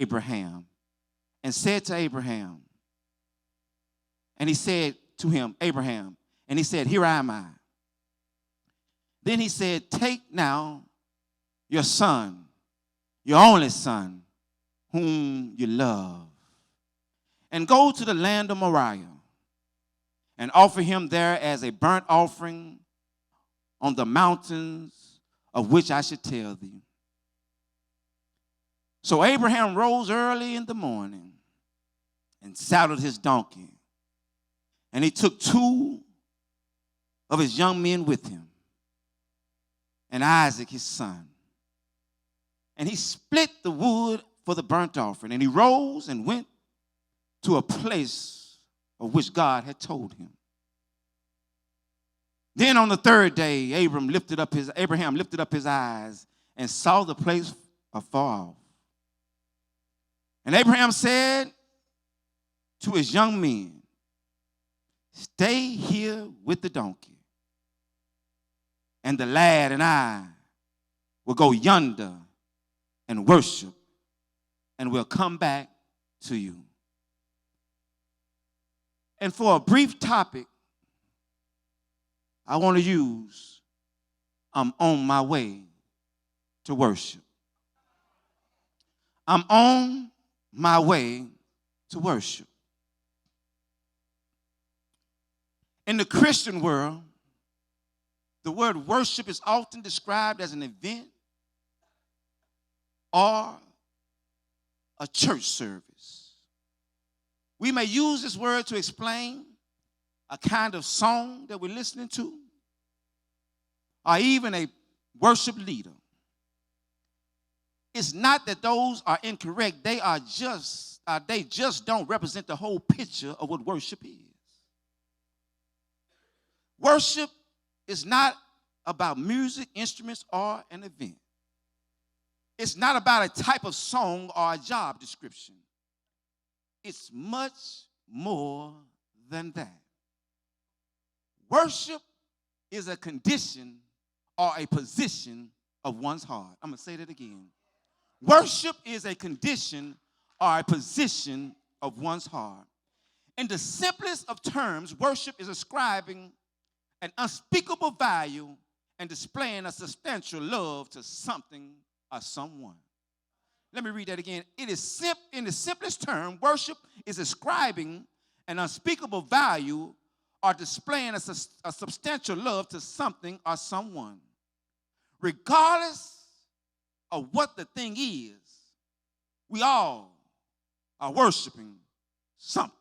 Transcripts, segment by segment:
Abraham and said to Abraham, and he said to him, Abraham, and he said, here am I. Then he said, take now your son, your only son, whom you love, and go to the land of Moriah and offer him there as a burnt offering on the mountains of which I should tell thee. So Abraham rose early in the morning and saddled his donkey, and he took 2 of his young men with him, and Isaac his son. And he split the wood for the burnt offering, and he rose and went to a place of which God had told him. Then on the 3rd day, Abraham lifted up his eyes and saw the place afar off. And Abraham said to his young men, stay here with the donkey, and the lad and I will go yonder and worship, and we'll come back to you. And for a brief topic, I want to use, I'm on my way to worship. I'm on my way to worship. In the Christian world, the word worship is often described as an event or a church service. We may use this word to explain a kind of song that we're listening to, or even a worship leader. It's not that those are incorrect. They just don't represent the whole picture of what worship is. Worship is not about music, instruments, or an event. It's not about a type of song or a job description. It's much more than that. Worship is a condition or a position of one's heart. I'm going to say that again. Worship is a condition or a position of one's heart. In the simplest of terms, worship is ascribing an unspeakable value and displaying a substantial love to something or someone. Let me read that again. In the simplest term, worship is ascribing an unspeakable value or displaying a substantial love to something or someone. Regardless of what the thing is, we all are worshiping something.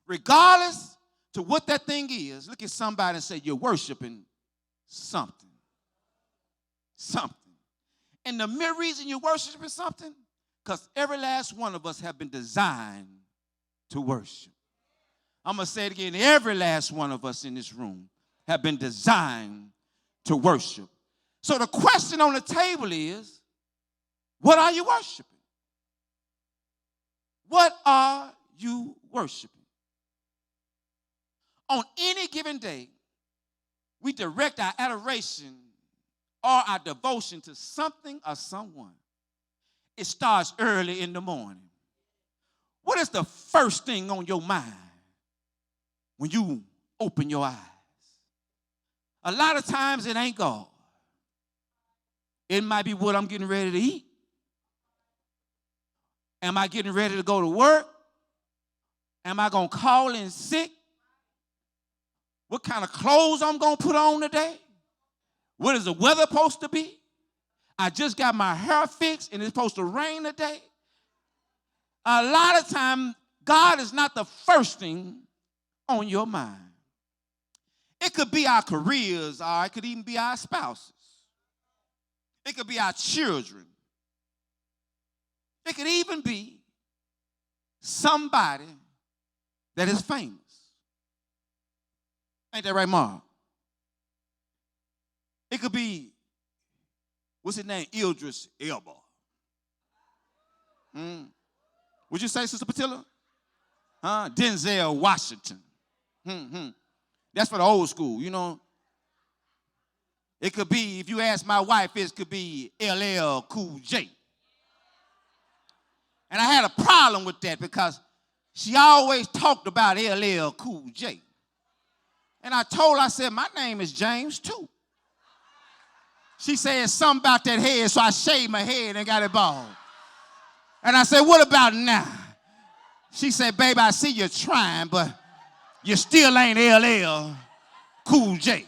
Regardless to what that thing is, look at somebody and say, you're worshiping something. Something. And the mere reason you're worshiping something, because every last one of us have been designed to worship. I'm going to say it again. Every last one of us in this room have been designed to worship. So the question on the table is, what are you worshiping? What are you worshiping? On any given day, we direct our adoration or our devotion to something or someone. It starts early in the morning. What is the first thing on your mind when you open your eyes? A lot of times it ain't God. It might be what I'm getting ready to eat. Am I getting ready to go to work? Am I going to call in sick? What kind of clothes I'm going to put on today? What is the weather supposed to be? I just got my hair fixed and it's supposed to rain today. A lot of time, God is not the first thing on your mind. It could be our careers, or it could even be our spouses. It could be our children. It could even be somebody that is famous. Ain't that right, Mark? It could be, what's his name? Idris Elba. Would you say, Sister Patilla? Denzel Washington. That's for the old school, you know. It could be, if you ask my wife, it could be LL Cool J. And I had a problem with that because she always talked about LL Cool J. And I told her, I said, my name is James too. She said something about that head, so I shaved my head and got it bald. And I said, what about now? She said, baby, I see you trying, but you still ain't LL Cool J.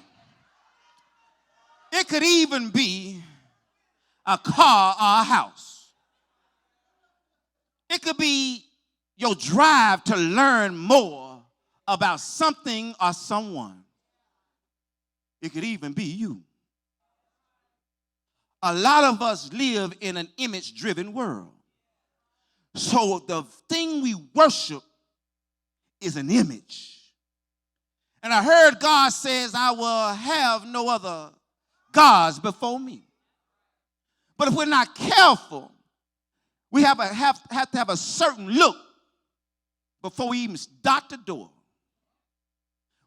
It could even be a car or a house. It could be your drive to learn more about something or someone. It could even be you. A lot of us live in an image-driven world. So the thing we worship is an image. And I heard God says, I will have no other gods before me. But if we're not careful, we have to have a certain look before we even dot the door.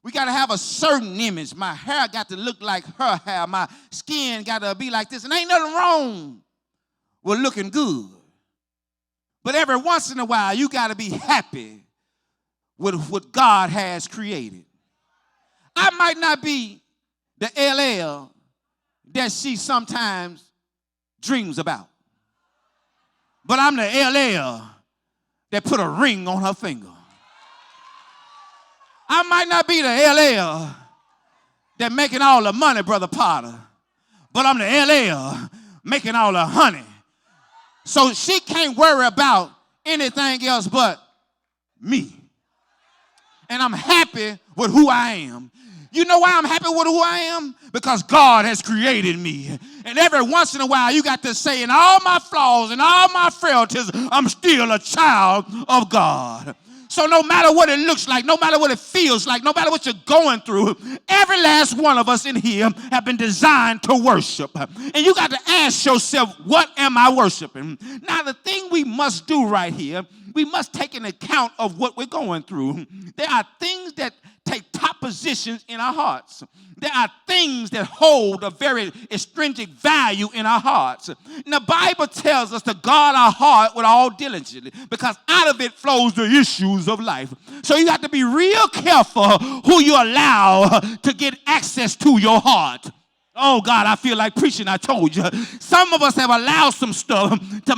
We got to have a certain image. My hair got to look like her hair. My skin got to be like this. And ain't nothing wrong with looking good. But every once in a while, you got to be happy with what God has created. I might not be the LL that she sometimes dreams about. But I'm the LL that put a ring on her finger. I might not be the LL that making all the money, Brother Potter, but I'm the LL making all the honey. So she can't worry about anything else but me. And I'm happy with who I am. You know why I'm happy with who I am? Because God has created me. And every once in a while, you got to say, in all my flaws and all my frailties, I'm still a child of God. So no matter what it looks like, no matter what it feels like, no matter what you're going through, every last one of us in here have been designed to worship. And you got to ask yourself, what am I worshiping? Now, the thing we must do right here, we must take an account of what we're going through. There are things that take top positions in our hearts. There are things that hold a very extrinsic value in our hearts. And the Bible tells us to guard our heart with all diligence because out of it flows the issues of life. So you have to be real careful who you allow to get access to your heart. Oh, God, I feel like preaching, I told you. Some of us have allowed some stuff to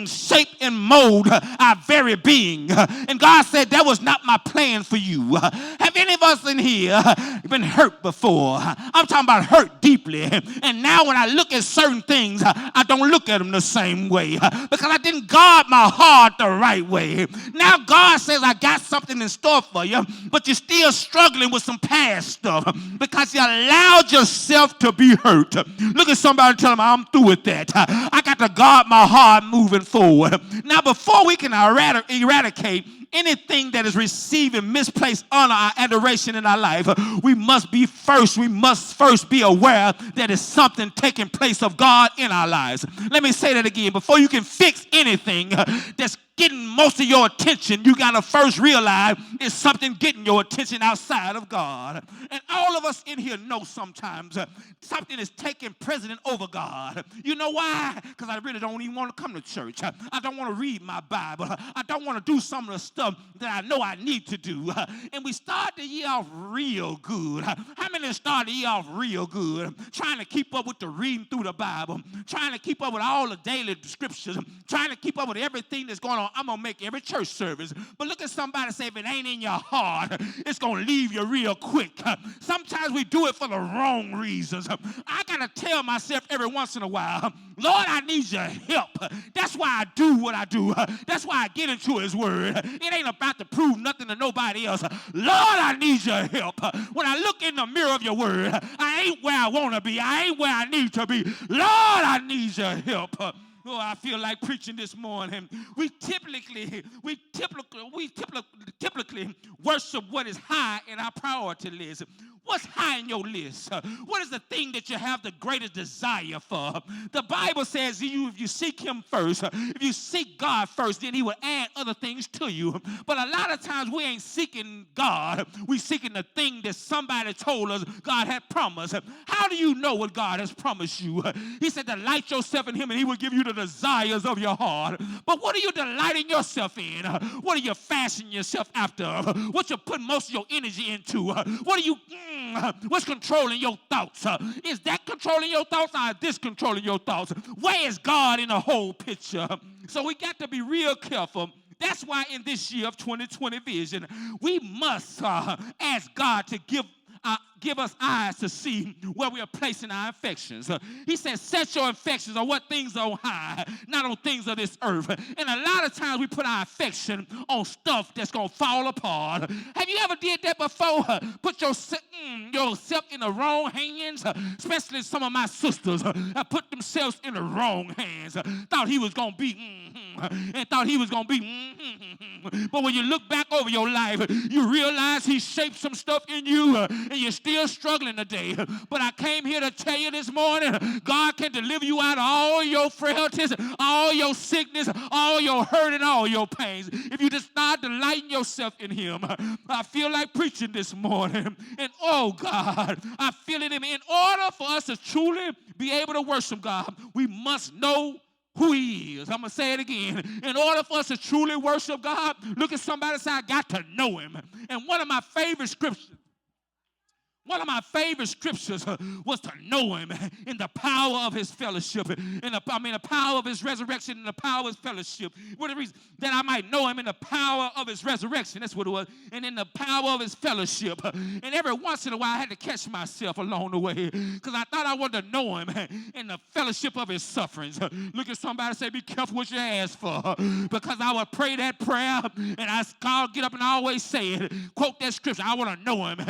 shape and mold our very being. And God said, that was not my plan for you. Have any of us in here been hurt before? I'm talking about hurt deeply. And now when I look at certain things, I don't look at them the same way because I didn't guard my heart the right way. Now God says, I got something in store for you, but you're still struggling with some past stuff because you allowed yourself to be hurt. Look at somebody and tell them, I'm through with that. I got to guard my heart moving forward. Now, before we can eradicate anything that is receiving misplaced honor or adoration in our life, we must first be aware that it's something taking place of God in our lives. Let me say that again. Before you can fix anything that's getting most of your attention, you got to first realize it's something getting your attention outside of God. And all of us in here know sometimes something is taking precedent over God. You know why? Because I really don't even want to come to church. I don't want to read my Bible. I don't want to do some of the stuff that I know I need to do. And we start the year off real good. How many start the year off real good? Trying to keep up with the reading through the Bible, trying to keep up with all the daily scriptures, trying to keep up with everything that's going on. I'm going to make every church service. But look at somebody say, if it ain't in your heart, it's going to leave you real quick. Sometimes we do it for the wrong reasons. I got to tell myself every once in a while, Lord, I need your help. That's why I do what I do. That's why I get into his word. It ain't about to prove nothing to nobody else. Lord, I need your help. When I look in the mirror of your word, I ain't where I want to be. I ain't where I need to be. Lord, I need your help. Oh, I feel like preaching this morning. We typically worship what is high in our priority list. What's high in your list? What is the thing that you have the greatest desire for? The Bible says if you seek him first, if you seek God first, then he will add other things to you. But a lot of times we ain't seeking God. We seeking the thing that somebody told us God had promised. How do you know what God has promised you? He said, delight yourself in him and he will give you the desires of your heart. But what are you delighting yourself in? What are you fashioning yourself after? What you put most of your energy into? What are you... what's controlling your thoughts? Is that controlling your thoughts or is this controlling your thoughts? Where is God in the whole picture? So we got to be real careful. That's why in this year of 2020 vision, we must ask God to give us eyes to see where we are placing our affections. He said, set your affections on what things are on high, not on things of this earth. And a lot of times we put our affection on stuff that's going to fall apart. Have you ever did that before? Put yourself in the wrong hands, especially some of my sisters have put themselves in the wrong hands. Thought he was going to be and thought he was going to be but when you look back over your life, you realize he shaped some stuff in you and you're still struggling today. But I came here to tell you this morning, God can deliver you out of all your frailties, all your sickness, all your hurt and all your pains. If you just start delighting yourself in him. I feel like preaching this morning. And oh God, I feel it in me. In order for us to truly be able to worship God, we must know who he is. I'm going to say it again. In order for us to truly worship God, look at somebody and say, I got to know him. And one of my favorite scriptures was to know him in the power of his fellowship, the power of his resurrection and the power of his fellowship. What the reason? That I might know him in the power of his resurrection. That's what it was. And in the power of his fellowship. And every once in a while, I had to catch myself along the way because I thought I wanted to know him in the fellowship of his sufferings. Look at somebody and say, be careful what you ask for. Because I would pray that prayer and I'll get up and I always say it. Quote that scripture. I want to know him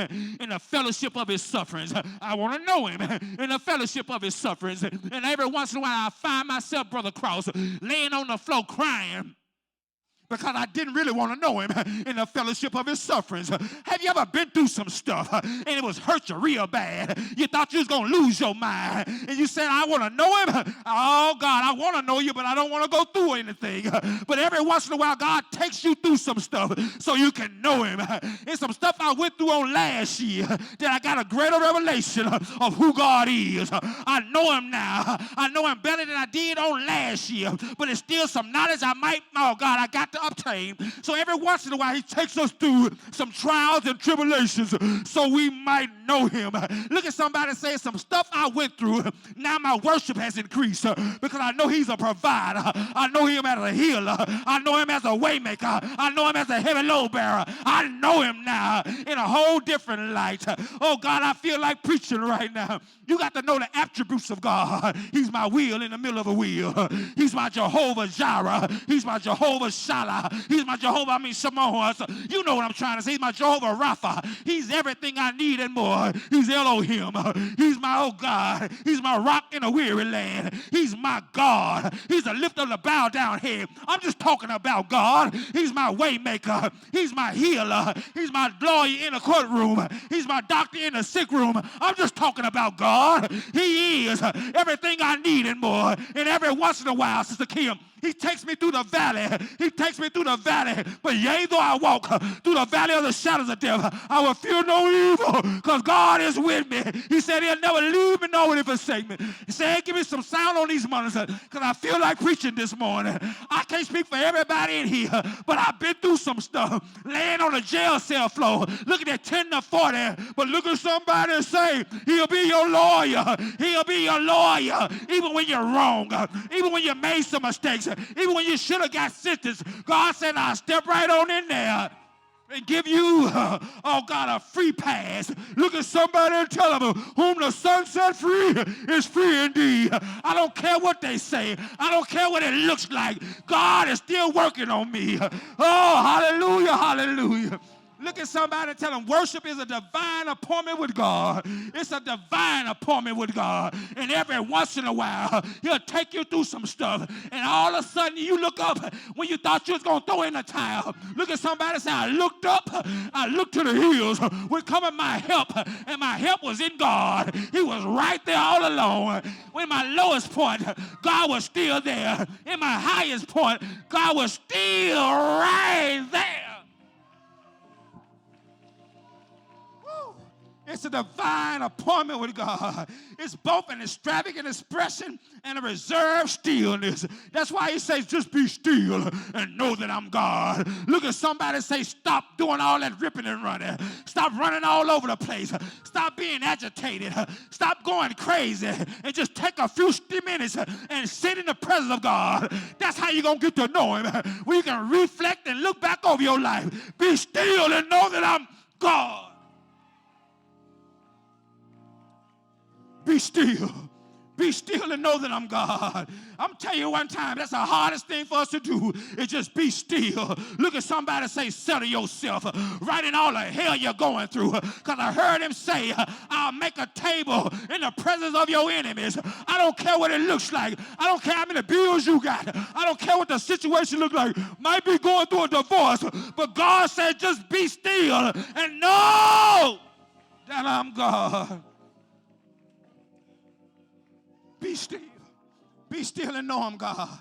in the fellowship of his sufferings. I want to know him in the fellowship of his sufferings. And every once in a while I find myself, Brother Cross, laying on the floor crying because I didn't really want to know him in the fellowship of his sufferings. Have you ever been through some stuff and it was hurt you real bad? You thought you was going to lose your mind. And you said, I want to know him. Oh, God, I want to know you, but I don't want to go through anything. But every once in a while, God takes you through some stuff so you can know him. And some stuff I went through on last year that I got a greater revelation of who God is. I know him now. I know him better than I did on last year. But it's still some knowledge I might, oh, God, I got to obtain. So every once in a while, he takes us through some trials and tribulations so we might know him. Look at somebody and say, some stuff I went through, now my worship has increased because I know he's a provider. I know him as a healer. I know him as a waymaker. I know him as a heavy load bearer. I know him now in a whole different light. Oh, God, I feel like preaching right now. You got to know the attributes of God. He's my wheel in the middle of a wheel. He's my Jehovah Jireh. He's my Jehovah Shalah. He's my Jehovah, Shemaiah. You know what I'm trying to say. He's my Jehovah Rapha. He's everything I need and more. He's Elohim. He's my, oh God. He's my rock in a weary land. He's my God. He's the lift of the bow down head. I'm just talking about God. He's my way maker. He's my healer. He's my lawyer in the courtroom. He's my doctor in the sick room. I'm just talking about God. He is everything I need and more. And every once in a while, Sister Kim, he takes me through the valley. He takes me through the valley. But yea, though I walk through the valley of the shadows of death, I will fear no evil because God is with me. He said he'll never leave me nor will he forsake me. He said, hey, give me some sound on these monitors because I feel like preaching this morning. I can't speak for everybody in here, but I've been through some stuff. Laying on a jail cell floor, looking at 10 to 40, but look at somebody and say, he'll be your lawyer. He'll be your lawyer even when you're wrong, even when you made some mistakes. Even when you should have got sentenced, God said, I'll step right on in there and give you, oh God, a free pass. Look at somebody and tell them, whom the Son set free is free indeed. I don't care what they say. I don't care what it looks like. God is still working on me. Oh, hallelujah, hallelujah. Look at somebody and tell them worship is a divine appointment with God. It's a divine appointment with God. And every once in a while, he'll take you through some stuff. And all of a sudden, you look up when you thought you was going to throw in a towel. Look at somebody and say, I looked up, I looked to the hills, would come at my help, and my help was in God. He was right there all along. When my lowest point, God was still there. In my highest point, God was still right there. It's a divine appointment with God. It's both an extravagant expression and a reserved stillness. That's why he says, just be still and know that I'm God. Look at somebody and say, stop doing all that ripping and running. Stop running all over the place. Stop being agitated. Stop going crazy. And just take a few minutes and sit in the presence of God. That's how you're going to get to know him. Where you can reflect and look back over your life. Be still and know that I'm God. Be still. Be still and know that I'm God. I'm telling you one time, that's the hardest thing for us to do is just be still. Look at somebody and say, settle yourself. Right in all the hell you're going through. Because I heard him say, I'll make a table in the presence of your enemies. I don't care what it looks like. I don't care how many bills you got. I don't care what the situation looks like. Might be going through a divorce. But God said, just be still and know that I'm God. Be still. Be still and know I'm God.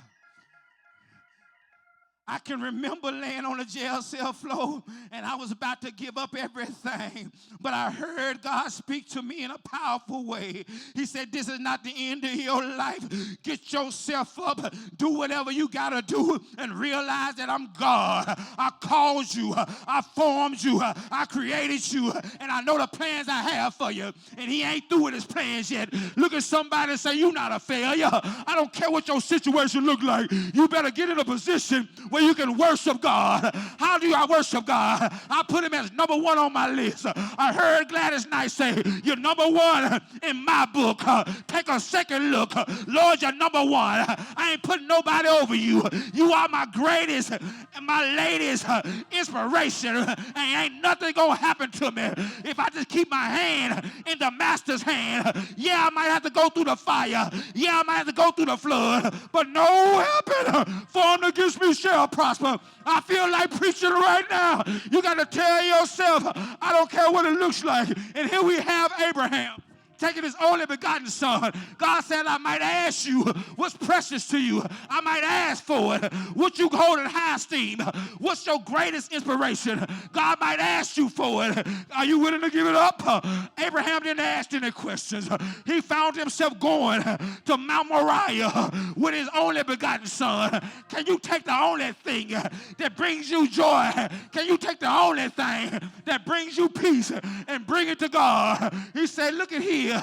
I can remember laying on the jail cell floor and I was about to give up everything. But I heard God speak to me in a powerful way. He said, this is not the end of your life. Get yourself up. Do whatever you got to do and realize that I'm God. I called you. I formed you. I created you. And I know the plans I have for you. And he ain't through with his plans yet. Look at somebody and say, you're not a failure. I don't care what your situation look like. You better get in a position where you can worship God. How do I worship God? I put him as number one on my list. I heard Gladys Knight say, you're number one in my book. Take a second look. Lord, you're number one. I ain't putting nobody over you. You are my greatest and my latest inspiration. And ain't nothing gonna happen to me if I just keep my hand in the master's hand. Yeah, I might have to go through the fire. Yeah, I might have to go through the flood. But no weapon formed against me shall prosper. I feel like preaching right now. You got to tell yourself, I don't care what it looks like. And here we have Abraham taking his only begotten son. God said, I might ask you what's precious to you. I might ask for it. What you hold in high esteem. What's your greatest inspiration? God might ask you for it. Are you willing to give it up? Abraham didn't ask any questions. He found himself going to Mount Moriah with his only begotten son. Can you take the only thing that brings you joy? Can you take the only thing that brings you peace and bring it to God? He said, look at here.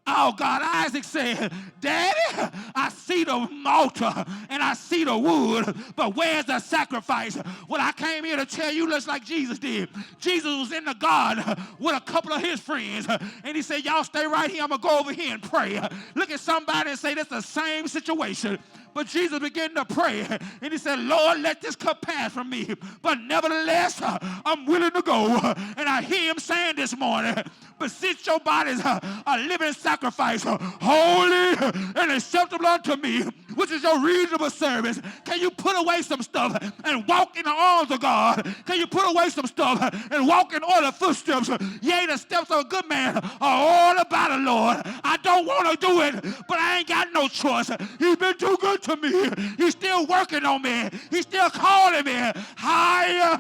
Oh, God, Isaac said, Daddy, I see the altar and I see the wood, but where's the sacrifice? Well, I came here to tell you just like Jesus did. Jesus was in the garden with a couple of his friends, and he said, y'all stay right here. I'm going to go over here and pray. Look at somebody and say, that's the same situation. But Jesus began to pray, and he said, Lord, let this cup pass from me. But nevertheless, I'm willing to go. And I hear him saying this morning, but since your bodies are a living sacrifice, holy and acceptable unto me, which is your reasonable service, can you put away some stuff and walk in the arms of God? Can you put away some stuff and walk in order footsteps? Yea, the steps of a good man are all about the Lord. I don't want to do it, but I ain't got no choice. He's been too good to me. He's still working on me. He's still calling me higher,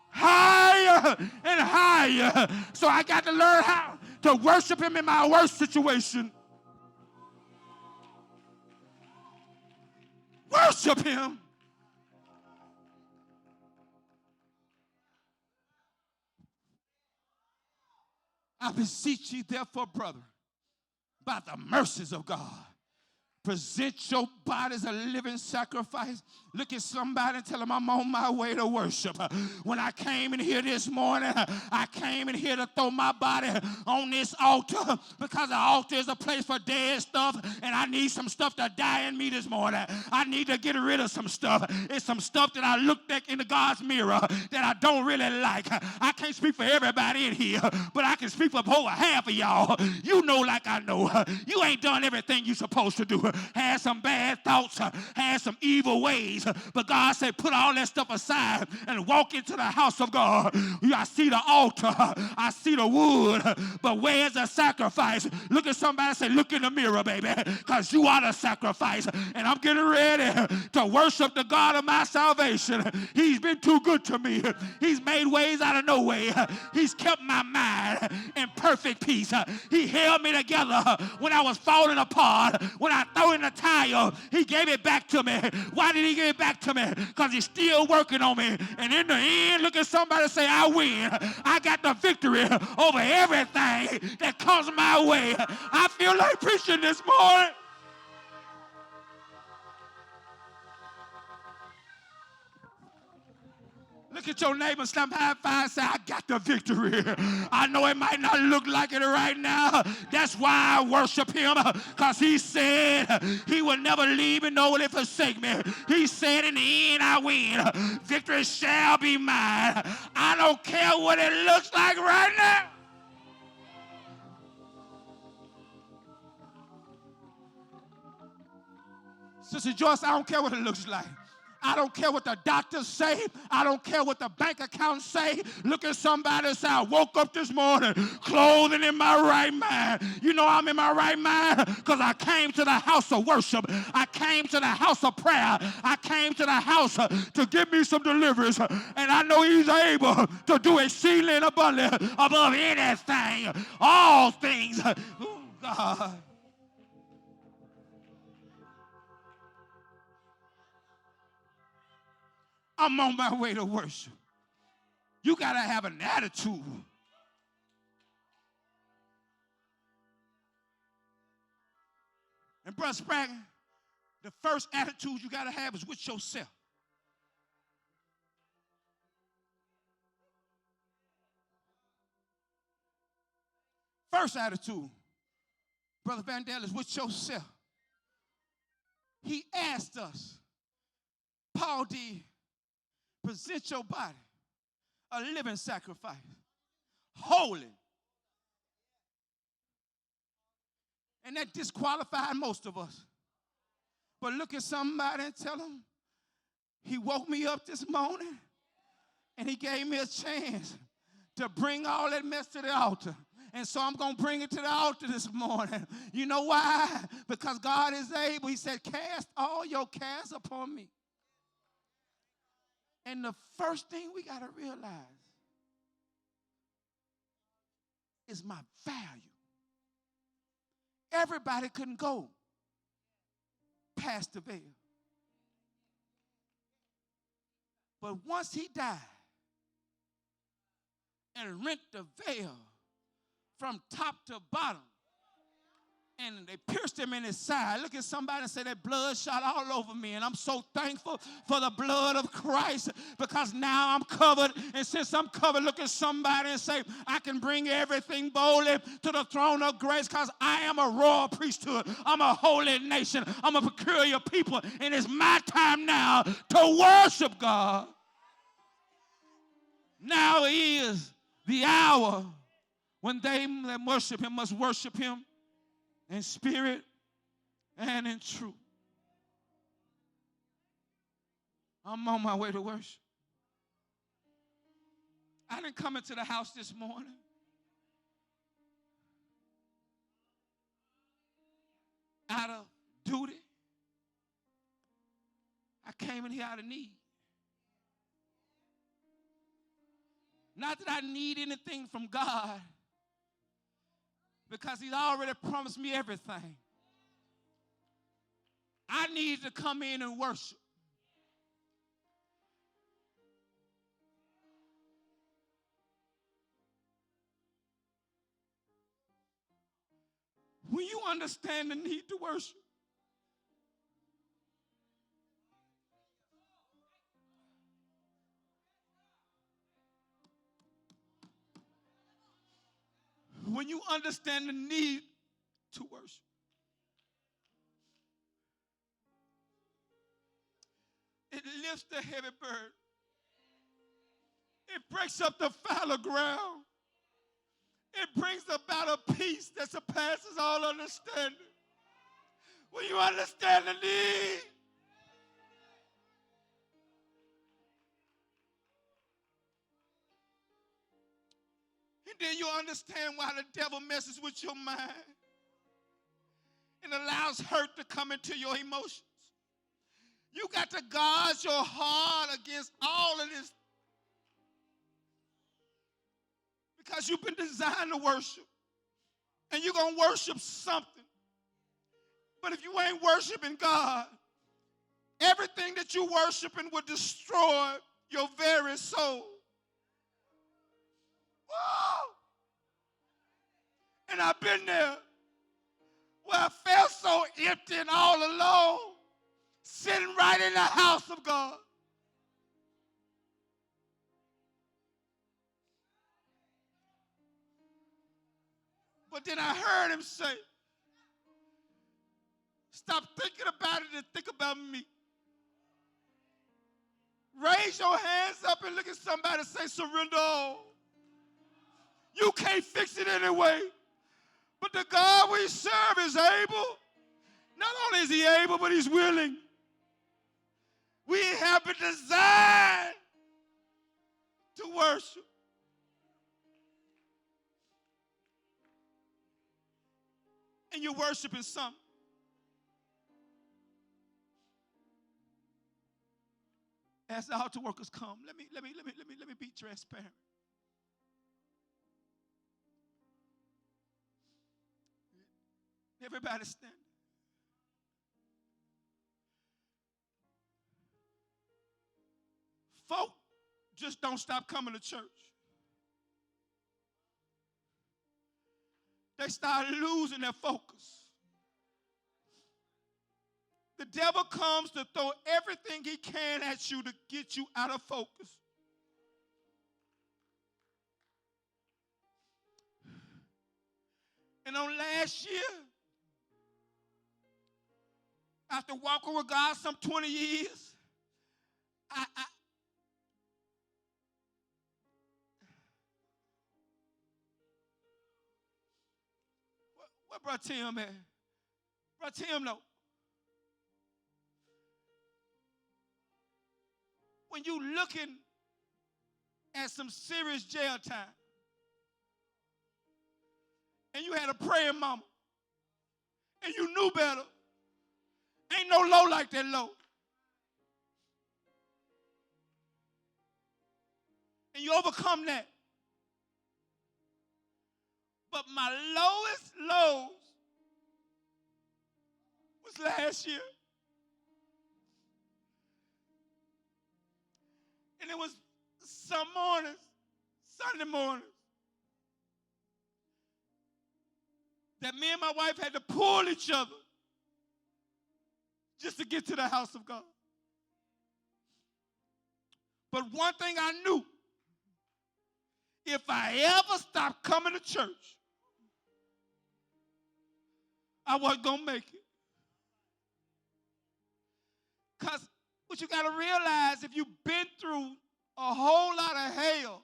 higher, and higher. So I got to learn how to worship him in my worst situation. Worship him. I beseech ye therefore, brother, by the mercies of God, Present your body as a living sacrifice. Look at somebody and tell them I'm on my way to worship. When I came in here this morning, I came in here to throw my body on this altar because the altar is a place for dead stuff, and I need some stuff to die in me this morning. I need to get rid of some stuff. It's some stuff that I looked at in the God's mirror that I don't really like. I can't speak for everybody in here, but I can speak for over half of y'all. You know like I know. You ain't done everything you're supposed to do. Had some bad thoughts, had some evil ways, but God said put all that stuff aside and walk into the house of God. I see the altar, I see the wood, but where's the sacrifice? Look at somebody and say, look in the mirror, baby, because you are the sacrifice, and I'm getting ready to worship the God of my salvation. He's been too good to me. He's made ways out of no way. He's kept my mind in perfect peace. He held me together when I was falling apart. When I threw in the towel, he gave it back to me. Why did he give it back to me? Because he's still working on me. And in the end, look at somebody and say, I win. I got the victory over everything that comes my way. I feel like preaching this morning. Look at your neighbor, slap high five, and say, I got the victory. I know it might not look like it right now. That's why I worship him, because he said he will never leave me nor will he forsake me. He said in the end I win. Victory shall be mine. I don't care what it looks like right now. Sister Joyce, I don't care what it looks like. I don't care what the doctors say. I don't care what the bank accounts say. Look at somebody and say, I woke up this morning clothed in my right mind. You know I'm in my right mind because I came to the house of worship. I came to the house of prayer. I came to the house to give me some deliverance. And I know he's able to do exceedingly and abundantly above anything, all things. Oh, God. I'm on my way to worship. You got to have an attitude. And Brother Sprague, the first attitude you got to have is with yourself. First attitude, Brother Vandell, is with yourself. He asked us, Paul did, present your body a living sacrifice, holy. And that disqualified most of us. But look at somebody and tell them, he woke me up this morning and he gave me a chance to bring all that mess to the altar. And so I'm going to bring it to the altar this morning. You know why? Because God is able. He said, cast all your cares upon me. And the first thing we got to realize is my value. Everybody couldn't go past the veil. But once he died and rent the veil from top to bottom, and they pierced him in his side. Look at somebody and say that blood shot all over me. And I'm so thankful for the blood of Christ because now I'm covered. And since I'm covered, look at somebody and say, I can bring everything boldly to the throne of grace because I am a royal priesthood. I'm a holy nation. I'm a peculiar people. And it's my time now to worship God. Now is the hour when they that worship him must worship him in spirit and in truth. I'm on my way to worship. I didn't come into the house this morning out of duty. I came in here out of need. Not that I need anything from God, because he's already promised me everything. I need to come in and worship. When you understand the need to worship, when you understand the need to worship, it lifts the heavy burden. It breaks up the fallow ground. It brings about a peace that surpasses all understanding. When you understand the need, and then you understand why the devil messes with your mind and allows hurt to come into your emotions. You got to guard your heart against all of this because you've been designed to worship, and you're going to worship something. But if you ain't worshiping God, everything that you're worshiping will destroy your very soul. Whoa! And I've been there where I felt so empty and all alone, sitting right in the house of God. But then I heard him say, stop thinking about it and think about me. Raise your hands up and look at somebody and say, surrender all. You can't fix it anyway. But the God we serve is able. Not only is he able, but he's willing. We have been designed to worship. And you're worshiping something. As the altar workers come, let me be transparent. Everybody stand. Folk just don't stop coming to church. They start losing their focus. The devil comes to throw everything he can at you to get you out of focus. And on last year, after walking with God some 20 years, where Brother Tim at? Brother Tim, no. When you looking at some serious jail time, and you had a praying mama, and you knew better, ain't no low like that low. And you overcome that. But my lowest lows was last year. And it was some mornings, Sunday mornings, that me and my wife had to pull each other just to get to the house of God. But one thing I knew, if I ever stopped coming to church, I wasn't going to make it. Because what you got to realize, if you've been through a whole lot of hell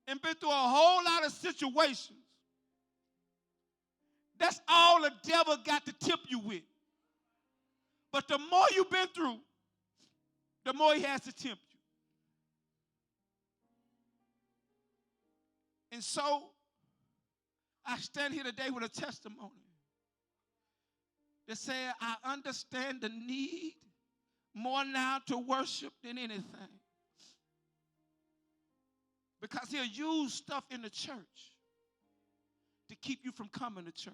and been through a whole lot of situations, that's all the devil got to tip you with. But the more you've been through, the more he has to tempt you. And so, I stand here today with a testimony that said, I understand the need more now to worship than anything. Because he'll use stuff in the church to keep you from coming to church.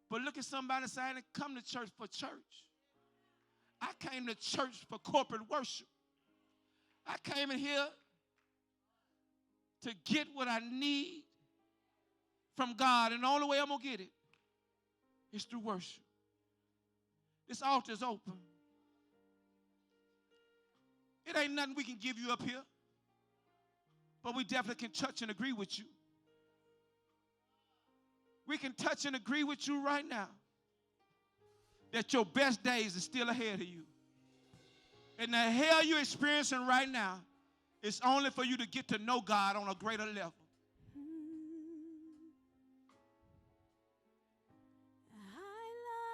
But look at somebody saying, I didn't come to church for church. I came to church for corporate worship. I came in here to get what I need from God. And the only way I'm going to get it is through worship. This altar is open. It ain't nothing we can give you up here. But we definitely can touch and agree with you. We can touch and agree with you right now that your best days are still ahead of you. And the hell you're experiencing right now is only for you to get to know God on a greater level.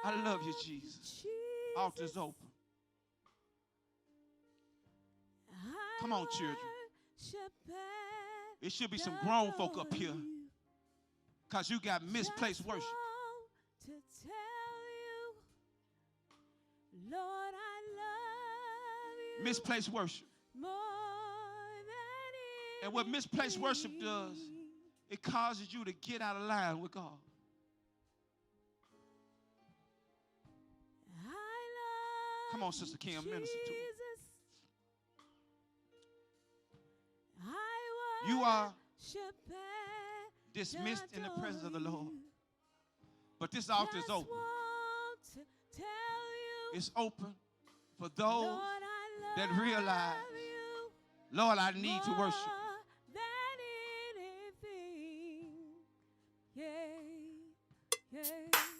I love you, Jesus. Altar's open. Come on, children. It should be some grown folk up here because you got misplaced worship. To tell you, Lord, I love you. Misplaced worship. More than And what misplaced worship does, it causes you to get out of line with God. Come on, Sister Kim, minister to her. You are dismissed in the presence of the Lord. But this altar is open. It's open for those that realize, Lord, I need to worship.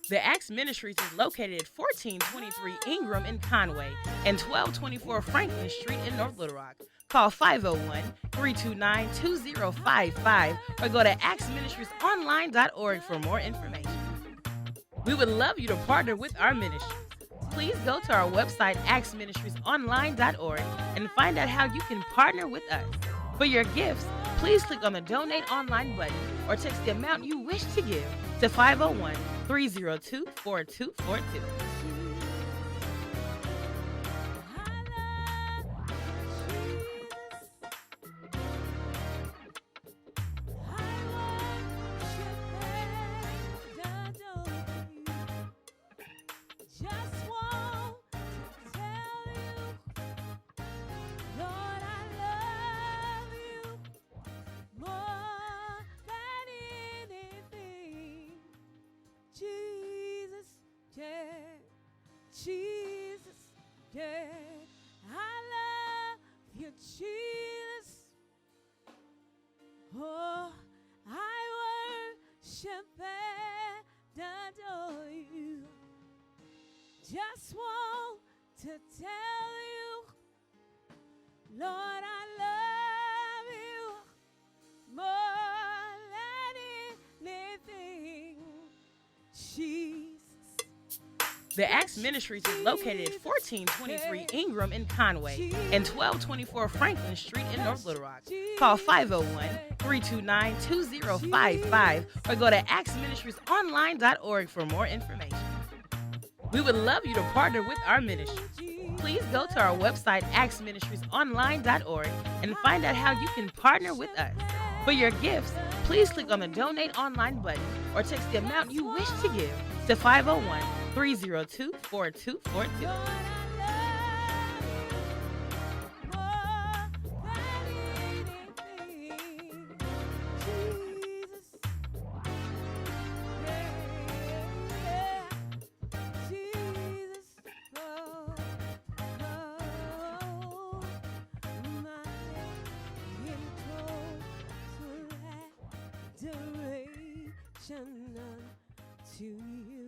The Acts Ministries is located at 1423 Ingram in Conway and 1224 Franklin Street in North Little Rock. Call 501-329-2055 or go to actsministriesonline.org for more information. We would love you to partner with our ministries. Please go to our website, actsministriesonline.org, and find out how you can partner with us. For your gifts, please click on the Donate Online button or text the amount you wish to give to 501-302-4242. Jesus, yeah, I love you, Jesus. Oh, I worship and adore you. Just want to tell you, Lord, I love you more than anything, Jesus. The Acts Ministries is located at 1423 Ingram in Conway and 1224 Franklin Street in North Little Rock. Call 501-329-2055 or go to actsministriesonline.org for more information. We would love you to partner with our ministries. Please go to our website, actsministriesonline.org, and find out how you can partner with us. For your gifts, please click on the Donate Online button or text the amount you wish to give to 501-302-4242. To you.